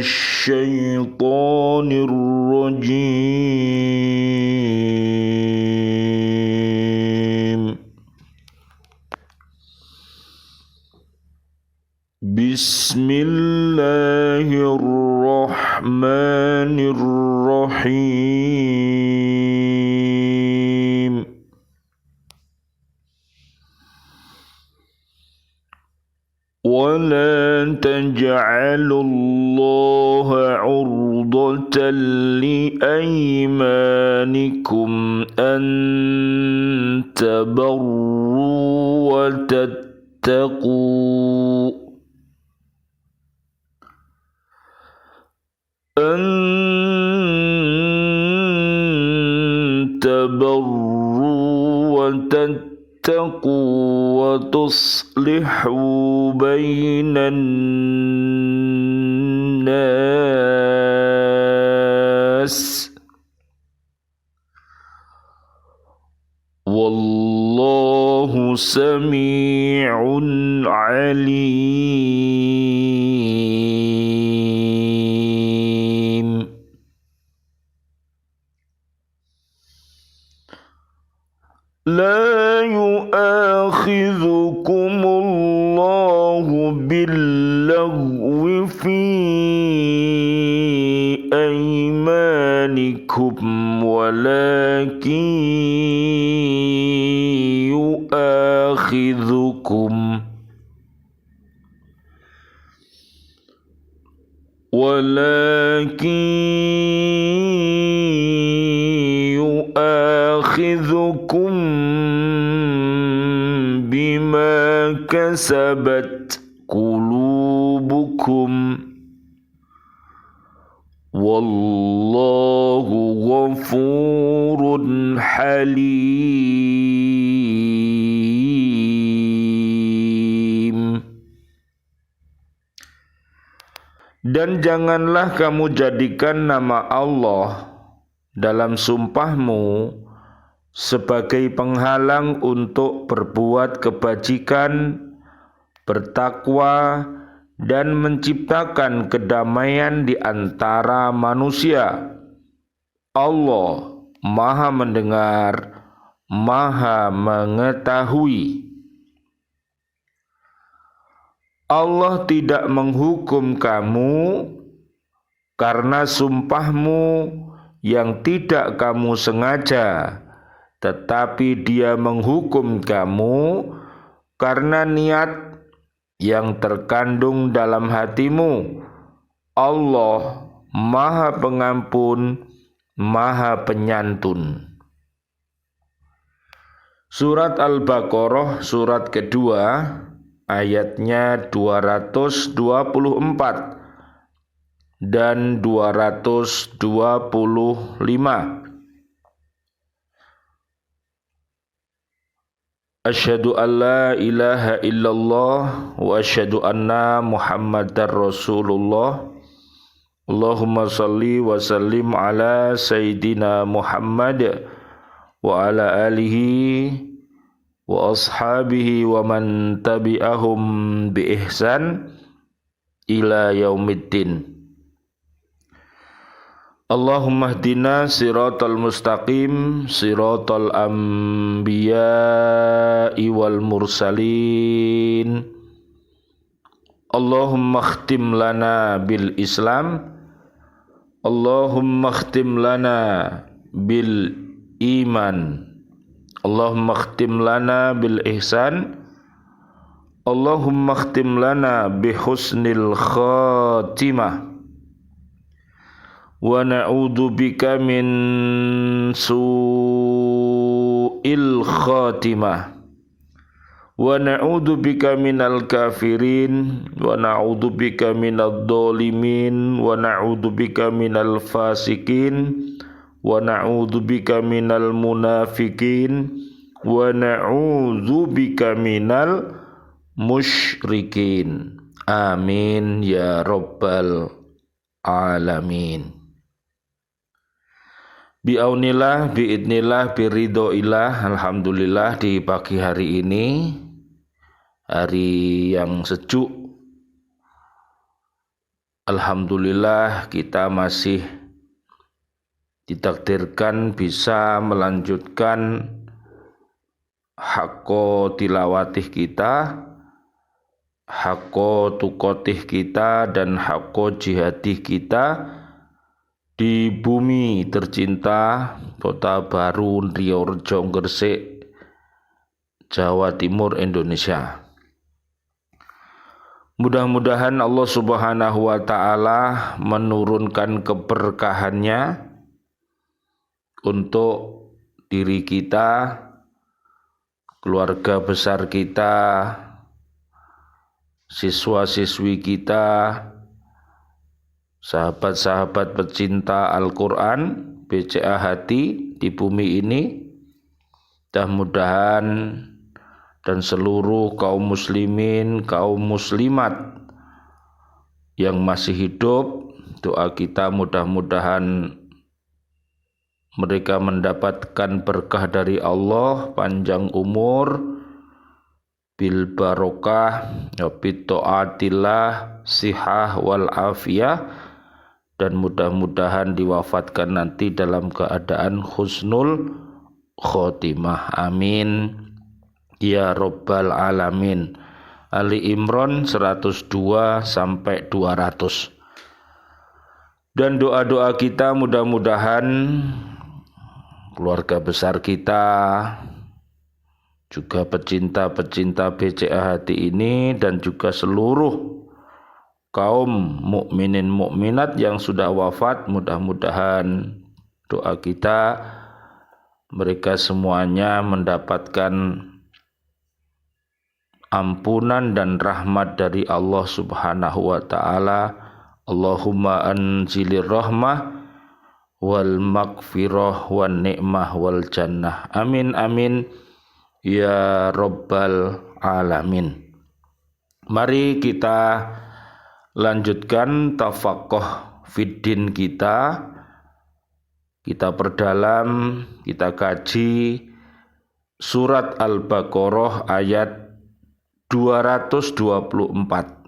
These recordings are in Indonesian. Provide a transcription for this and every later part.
الشيطان الرجيم. بسم الله الرحمن الرحيم. ولا تجعلوا الله عرضة لأيمانكم أن تبروا وتتقوا وتصلحوا بين الناس والله سميع عليم. لا يؤاخذكم الله باللغو في أيمانكم ولكن يؤاخذكم بما كسبت قلوبكم والله غفور حليم. Dan janganlah kamu jadikan nama Allah dalam sumpahmu sebagai penghalang untuk berbuat kebajikan, bertakwa, dan menciptakan kedamaian di antara manusia. Allah Maha mendengar, Maha mengetahui. Allah tidak menghukum kamu karena sumpahmu yang tidak kamu sengaja, tetapi Dia menghukum kamu karena niat yang terkandung dalam hatimu. Allah Maha Pengampun, Maha Penyantun. Surat Al-Baqarah, surat kedua, ayatnya 224 dan 225. Asyhadu an la ilaha illallah wa asyhadu anna Muhammadar Rasulullah. Allahumma salli wa sallim ala Sayyidina Muhammad wa ala alihi wa ashabihi wa man tabi'ahum bi ihsan ila yaumiddin. Allahumma hdina siratal mustaqim siratal anbiya'i wal mursalin. Allahumma khtim lana bil Islam, Allahumma khtim lana bil iman, Allahumma khtim lana bil ihsan, Allahumma khtim lana bi husnil khatimah. Wa na'udzu bika min su'il khatimah. Wa na'udzu bika minal kafirin, wa na'udzu bika minadh dhalimin, wa na'udzu bika minal fasikin, wa na'udzu bika minal munafikin, wa na'udzu bika minal musyrikin. Amin ya rabbal alamin. Biaunillah, biidnillah, biridhoillah. Alhamdulillah di pagi hari ini, hari yang sejuk, Alhamdulillah kita masih ditakdirkan bisa melanjutkan hakko tilawatih kita, hakko tukotih kita, dan hakko jihadih kita di bumi tercinta Kota Baru Riyorejo Gresik, Jawa Timur, Indonesia. Mudah-mudahan Allah Subhanahu wa Ta'ala menurunkan keberkahannya untuk diri kita, keluarga besar kita, siswa-siswi kita, sahabat-sahabat pecinta Al-Quran, BCA Hati di bumi ini. Mudah-mudahan dan seluruh kaum muslimin, kaum muslimat yang masih hidup, doa kita mudah-mudahan mereka mendapatkan berkah dari Allah, panjang umur, bil barokah, bit taatillah, sihah wal afiyah, dan mudah-mudahan diwafatkan nanti dalam keadaan husnul khotimah. Amin ya Rabbal Alamin. Ali Imran 102 sampai 200. Dan doa-doa kita mudah-mudahan keluarga besar kita, juga pecinta-pecinta BCA Hati ini, dan juga seluruh kaum mukminin mukminat yang sudah wafat, mudah-mudahan doa kita mereka semuanya mendapatkan ampunan dan rahmat dari Allah Subhanahu wa Ta'ala. Allahumma anzilir rahmah wal maghfirah wan ni'mah wal jannah. Amin amin ya Rabbal Alamin. Mari kita lanjutkan tafaqquh fiddin kita. Kita perdalam, kita kaji surat Al-Baqarah ayat 224.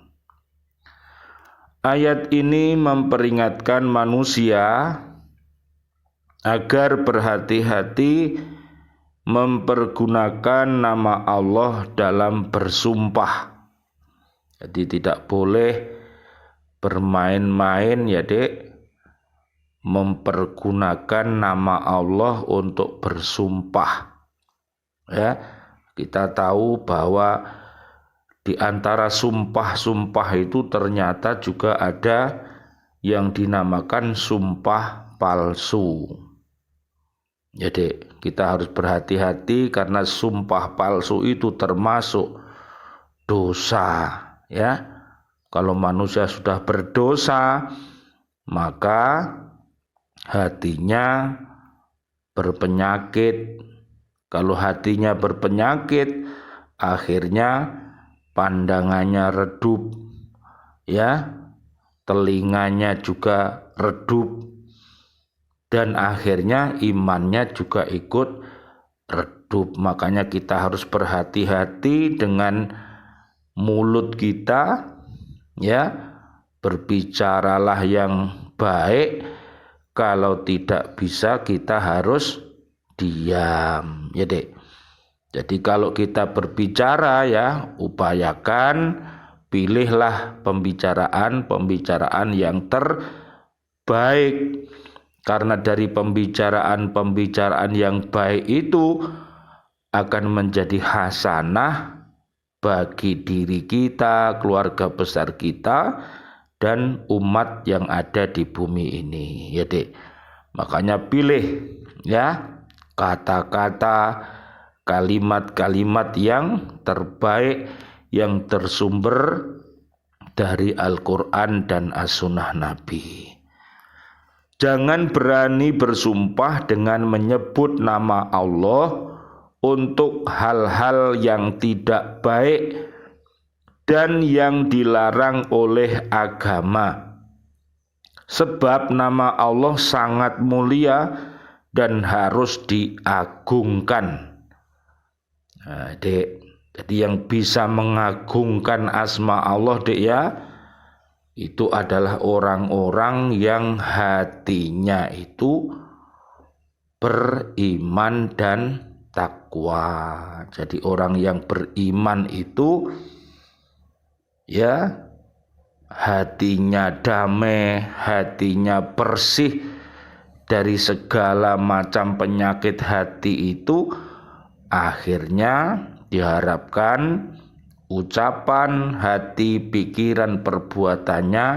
Ayat ini memperingatkan manusia agar berhati-hati mempergunakan nama Allah dalam bersumpah. Jadi tidak boleh bermain-main ya Dek, mempergunakan nama Allah untuk bersumpah. Ya, kita tahu bahwa di antara sumpah-sumpah itu ternyata juga ada yang dinamakan sumpah palsu. Jadi kita harus berhati-hati karena sumpah palsu itu termasuk dosa, ya. Kalau manusia sudah berdosa, maka hatinya berpenyakit. Kalau hatinya berpenyakit, akhirnya pandangannya redup, ya, telinganya juga redup, dan akhirnya imannya juga ikut redup. Makanya kita harus berhati-hati dengan mulut kita, ya. Berbicaralah yang baik, kalau tidak bisa kita harus diam, ya Dek. Jadi kalau kita berbicara, ya, upayakan pilihlah pembicaraan yang terbaik. Karena dari pembicaraan yang baik itu akan menjadi hasanah bagi diri kita, keluarga besar kita, dan umat yang ada di bumi ini, ya Dek. Makanya pilih, ya, kata-kata, kalimat-kalimat yang terbaik, yang tersumber dari Al-Quran dan As-Sunnah Nabi. Jangan berani bersumpah dengan menyebut nama Allah untuk hal-hal yang tidak baik dan yang dilarang oleh agama. Sebab nama Allah sangat mulia dan harus diagungkan. Nah, Dek, jadi yang bisa mengagungkan asma Allah, Dek, ya, itu adalah orang-orang yang hatinya itu beriman dan takwa. Jadi orang yang beriman itu ya hatinya damai, hatinya bersih dari segala macam penyakit hati itu, akhirnya diharapkan ucapan, hati, pikiran, perbuatannya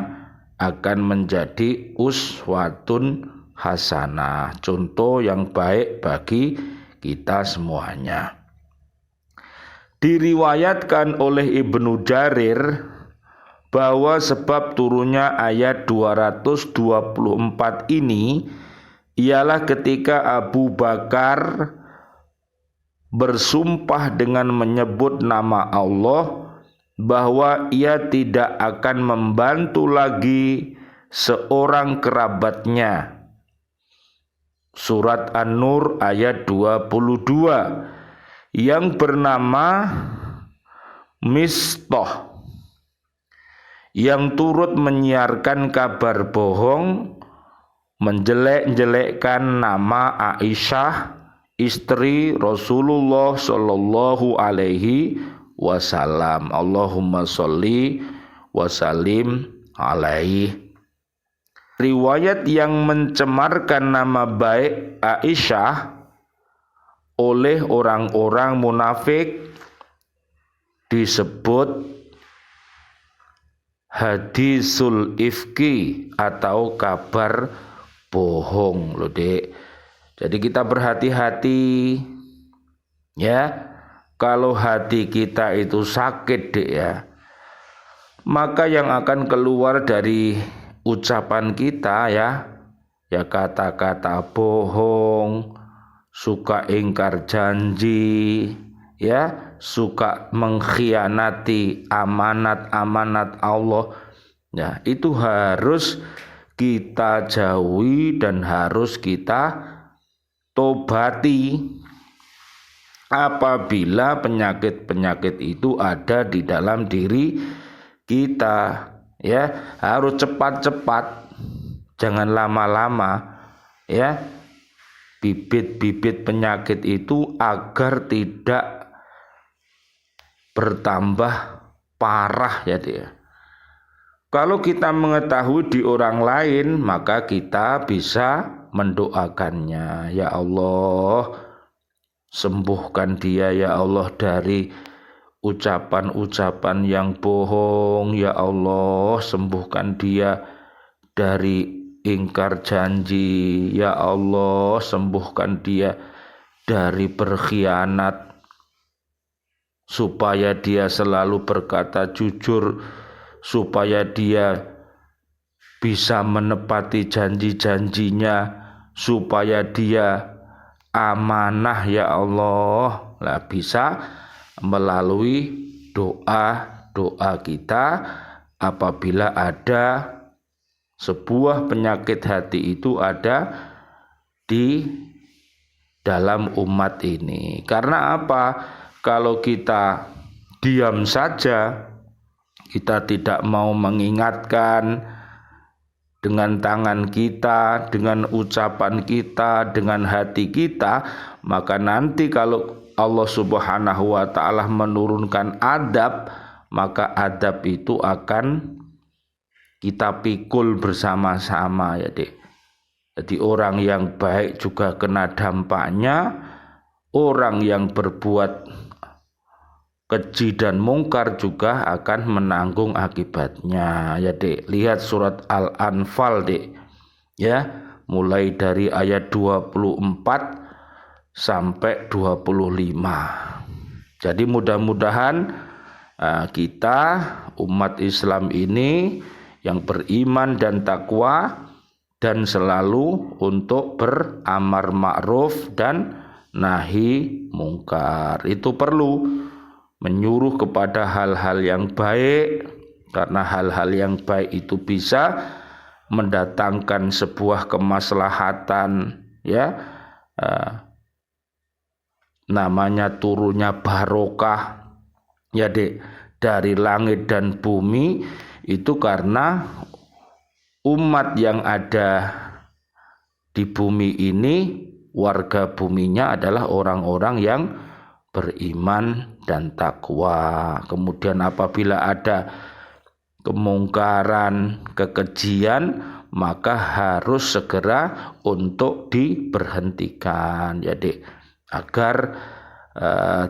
akan menjadi uswatun hasanah, contoh yang baik bagi kita semuanya. Diriwayatkan oleh Ibnu Jarir bahwa sebab turunnya ayat 224 ini ialah ketika Abu Bakar bersumpah dengan menyebut nama Allah bahwa ia tidak akan membantu lagi seorang kerabatnya. Surat An-Nur ayat 22 yang bernama Mistah, yang turut menyiarkan kabar bohong, menjelek-jelekkan nama Aisyah, istri Rasulullah Shallallahu Alaihi Wasallam. Allahumma sholli wasallim alaihi. Riwayat yang mencemarkan nama baik Aisyah oleh orang-orang munafik disebut hadisul ifki atau kabar bohong loh Dek. Jadi kita berhati-hati ya, kalau hati kita itu sakit Dek ya, maka yang akan keluar dari ucapan kita ya kata-kata bohong, suka ingkar janji ya, suka mengkhianati amanat-amanat Allah ya, itu harus kita jauhi dan harus kita tobati apabila penyakit-penyakit itu ada di dalam diri kita ya. Harus cepat-cepat, jangan lama-lama ya, bibit-bibit penyakit itu agar tidak bertambah parah ya dia. Kalau kita mengetahui di orang lain, maka kita bisa mendoakannya. Ya Allah, sembuhkan dia ya Allah dari ucapan-ucapan yang bohong. Ya Allah, sembuhkan dia dari ingkar janji. Ya Allah, sembuhkan dia dari berkhianat, supaya dia selalu berkata jujur, supaya dia bisa menepati janji-janjinya, supaya dia amanah ya Allah. Lah bisa melalui doa-doa kita apabila ada sebuah penyakit hati itu ada di dalam umat ini. Karena apa? Kalau kita diam saja, kita tidak mau mengingatkan dengan tangan kita, dengan ucapan kita, dengan hati kita, maka nanti kalau Allah Subhanahu wa ta'ala menurunkan adab, maka adab itu akan kita pikul bersama-sama ya Dek. Jadi orang yang baik juga kena dampaknya, orang yang berbuat keji dan mungkar juga akan menanggung akibatnya ya Dek. Lihat surat Al-Anfal Dek ya, mulai dari ayat 24 sampai 25. Jadi mudah-mudahan kita umat Islam ini yang beriman dan takwa dan selalu untuk beramar ma'ruf dan nahi mungkar, itu perlu menyuruh kepada hal-hal yang baik, karena hal-hal yang baik itu bisa mendatangkan sebuah kemaslahatan ya, namanya turunnya barokah ya Dek, dari langit dan bumi itu karena umat yang ada di bumi ini, warga buminya adalah orang-orang yang beriman dan takwa. Kemudian apabila ada kemungkaran, kekejian, maka harus segera untuk diberhentikan. Jadi agar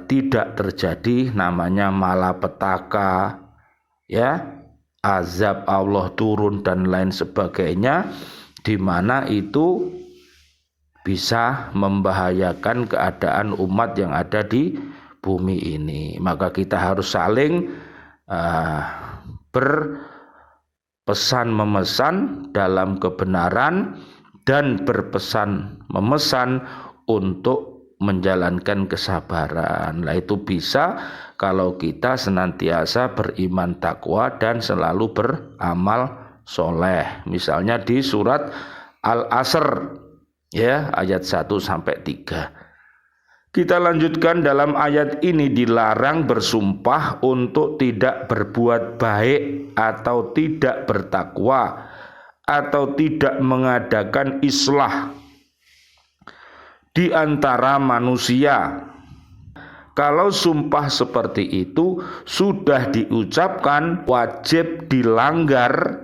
tidak terjadi namanya malapetaka, ya, azab Allah turun dan lain sebagainya, di mana itu bisa membahayakan keadaan umat yang ada di bumi ini. Maka kita harus saling berpesan memesan dalam kebenaran dan berpesan memesan untuk menjalankan kesabaran. Nah, itu bisa kalau kita senantiasa beriman takwa dan selalu beramal soleh. Misalnya di surat Al-Asr, ya, ayat 1 sampai 3. Kita lanjutkan. Dalam ayat ini dilarang bersumpah untuk tidak berbuat baik atau tidak bertakwa atau tidak mengadakan islah di antara manusia. Kalau sumpah seperti itu sudah diucapkan, wajib dilanggar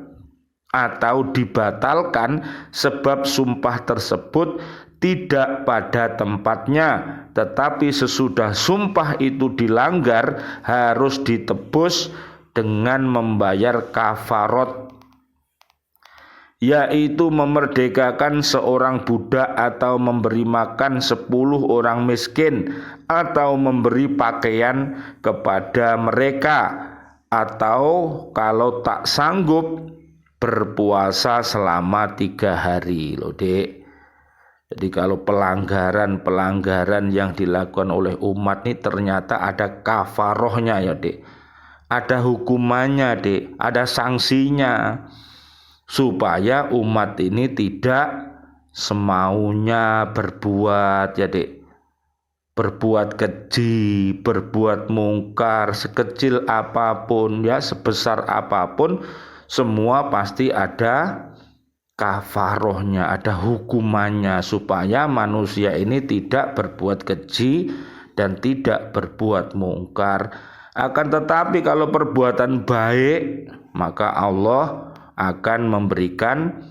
atau dibatalkan sebab sumpah tersebut tidak pada tempatnya. Tetapi sesudah sumpah itu dilanggar harus ditebus dengan membayar kafarat, yaitu memerdekakan seorang budak atau memberi makan 10 orang miskin atau memberi pakaian kepada mereka, atau kalau tak sanggup berpuasa selama 3 hari loh, Dek. Jadi kalau pelanggaran yang dilakukan oleh umat ini ternyata ada kafarohnya, ya, Dek. Ada hukumannya, Dek. Ada sanksinya. Supaya umat ini tidak semaunya berbuat, ya, Dek. Berbuat keji, berbuat mungkar, sekecil apapun, ya, sebesar apapun, semua pasti ada kafarohnya, ada hukumannya, supaya manusia ini tidak berbuat keji dan tidak berbuat mungkar. Akan tetapi kalau perbuatan baik, maka Allah akan memberikan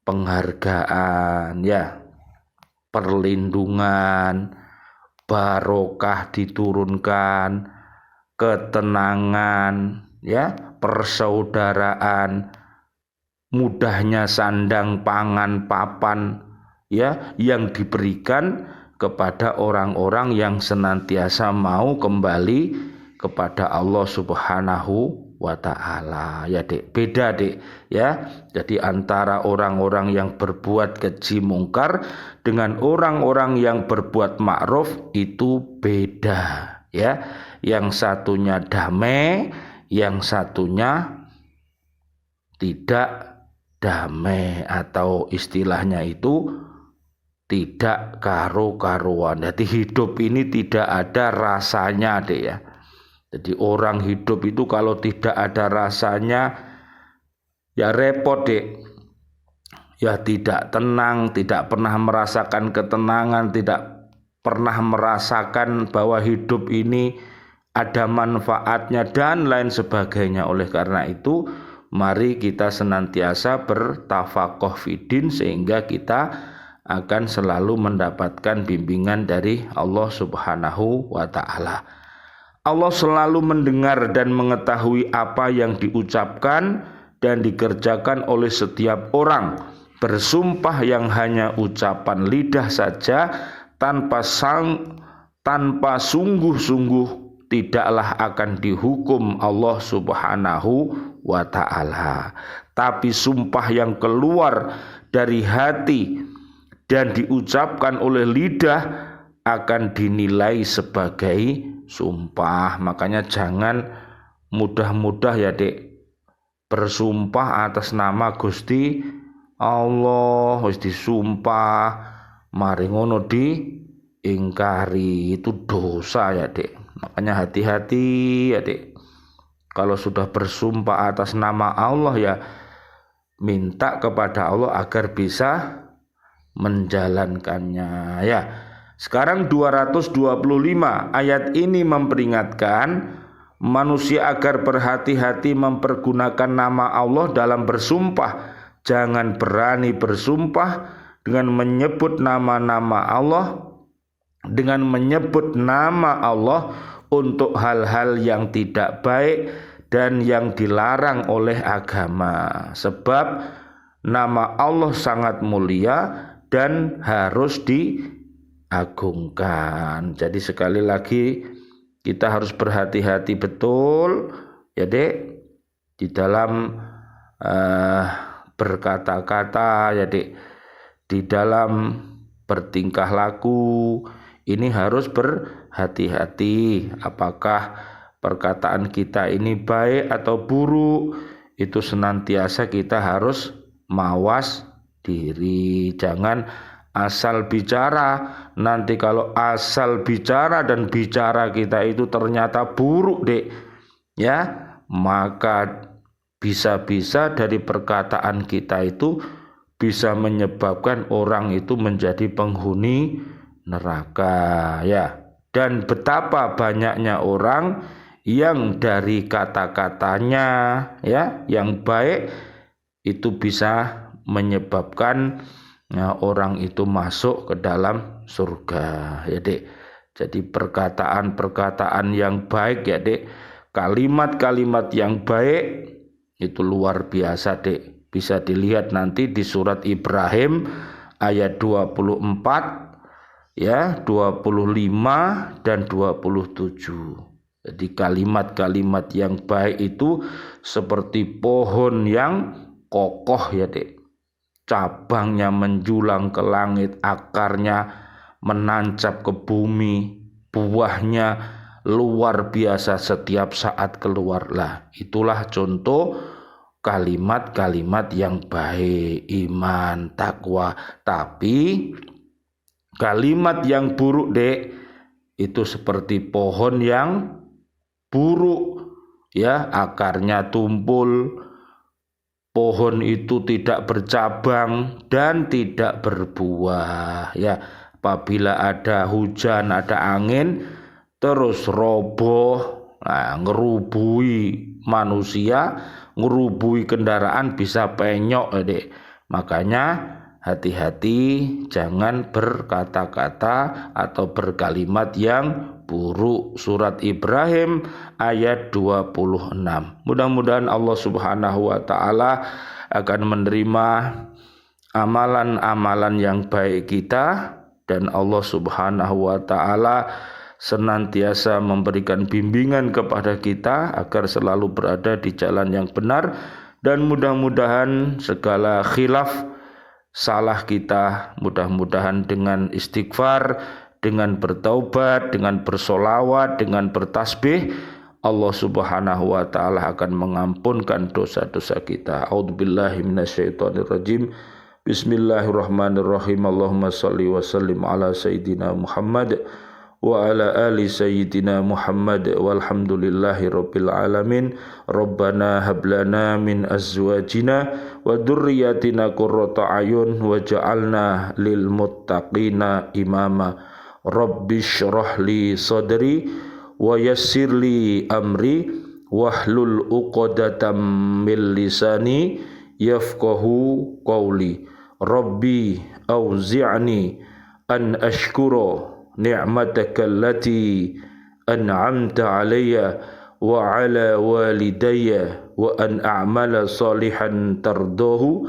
penghargaan, ya, perlindungan, barokah diturunkan, ketenangan, ya, persaudaraan, mudahnya sandang pangan papan, ya, yang diberikan kepada orang-orang yang senantiasa mau kembali kepada Allah Subhanahu wa ta'ala, ya, Dek. Beda, Dek, ya. Jadi antara orang-orang yang berbuat keji mungkar dengan orang-orang yang berbuat ma'ruf itu beda, ya. Yang satunya damai, yang satunya tidak damai, atau istilahnya itu tidak karu-karuan. Jadi hidup ini tidak ada rasanya, Dek, ya. Jadi orang hidup itu kalau tidak ada rasanya, ya repot, Dek. Ya tidak tenang, tidak pernah merasakan ketenangan, tidak pernah merasakan bahwa hidup ini ada manfaatnya dan lain sebagainya. Oleh karena itu, mari kita senantiasa bertafaqoh fidin sehingga kita akan selalu mendapatkan bimbingan dari Allah Subhanahu wa ta'ala. Allah selalu mendengar dan mengetahui apa yang diucapkan dan dikerjakan oleh setiap orang. Bersumpah yang hanya ucapan lidah saja tanpa sungguh-sungguh tidaklah akan dihukum Allah Subhanahu wa ta'ala. Tapi sumpah yang keluar dari hati dan diucapkan oleh lidah akan dinilai sebagai sumpah. Makanya jangan mudah-mudah, ya, Dek, bersumpah atas nama Gusti Allah, wis disumpah mari ngono diingkari, itu dosa, ya, Dek. Makanya hati-hati, ya, Dek. Kalau sudah bersumpah atas nama Allah ya minta kepada Allah agar bisa menjalankannya ya. Sekarang 225 ayat ini memperingatkan manusia agar berhati-hati mempergunakan nama Allah dalam bersumpah. Jangan berani bersumpah dengan menyebut nama-nama Allah, dengan menyebut nama Allah untuk hal-hal yang tidak baik dan yang dilarang oleh agama. Sebab nama Allah sangat mulia dan harus diagungkan. Jadi sekali lagi kita harus berhati-hati betul ya Dek di dalam berkata-kata ya Dek, di dalam bertingkah laku ini harus berhati-hati. Apakah perkataan kita ini baik atau buruk, itu senantiasa kita harus mawas diri. Jangan asal bicara. Nanti kalau asal bicara dan bicara kita itu ternyata buruk Dek ya, maka bisa-bisa dari perkataan kita itu bisa menyebabkan orang itu menjadi penghuni neraka ya. Dan betapa banyaknya orang yang dari kata-katanya ya yang baik itu bisa menyebabkan orang itu masuk ke dalam surga ya Dek. Jadi perkataan-perkataan yang baik ya Dek, kalimat-kalimat yang baik itu luar biasa Dek. Bisa dilihat nanti di surat Ibrahim ayat 24 ya, 25 dan 27. Jadi kalimat-kalimat yang baik itu seperti pohon yang kokoh ya Dek. Cabangnya menjulang ke langit, akarnya menancap ke bumi, buahnya luar biasa setiap saat keluar. Lah, itulah contoh kalimat-kalimat yang baik, iman, takwa. Tapi kalimat yang buruk Dek, itu seperti pohon yang buruk ya, akarnya tumpul, pohon itu tidak bercabang dan tidak berbuah ya. Apabila ada hujan, ada angin terus roboh, ngerubui manusia, ngerubui kendaraan, bisa penyok Dek. Makanya hati-hati jangan berkata-kata atau berkalimat yang buruk. Surat Ibrahim ayat 26. Mudah-mudahan Allah Subhanahu wa taala akan menerima amalan-amalan yang baik kita, dan Allah Subhanahu wa taala senantiasa memberikan bimbingan kepada kita agar selalu berada di jalan yang benar, dan mudah-mudahan segala khilaf salah kita mudah-mudahan dengan istighfar, dengan bertaubat, dengan bersolawat, dengan bertasbih, Allah Subhanahu wa taala akan mengampunkan dosa-dosa kita. A'udzubillahi minasyaitonirrajim. Bismillahirrahmanirrahim. Allahumma shalli wa sallim ala sayyidina Muhammad wa ala ali sayyidina Muhammad walhamdulillahi rabbil alamin. Rabbana hablana min azwajina wa dzurriyyatina qurrata ayun waj'alna lil muttaqina imama. Rabbishrah li sadri wa yassir li amri wahlul 'uqdatam min lisani yafqahu qawli. Rabbi auzi'ni an ashkura ni'mataka allati an'amta alayya wa ala walidayya wa an a'mala salihan tardahu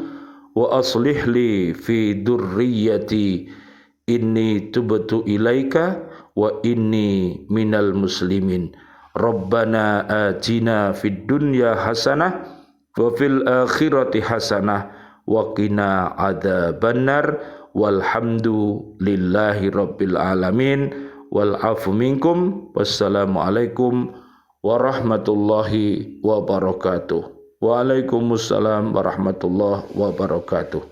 wa aslih li fi durriyyati inni tubtu ilaika wa inni minal muslimin. Rabbana atina fid dunya hasanah wa fil akhirati hasanah wa qina adzabannar. Walhamdulillahi rabbil alamin. Wal afu minkum. Wassalamualaikum warahmatullahi wabarakatuh. Waalaikumsalam warahmatullahi wabarakatuh.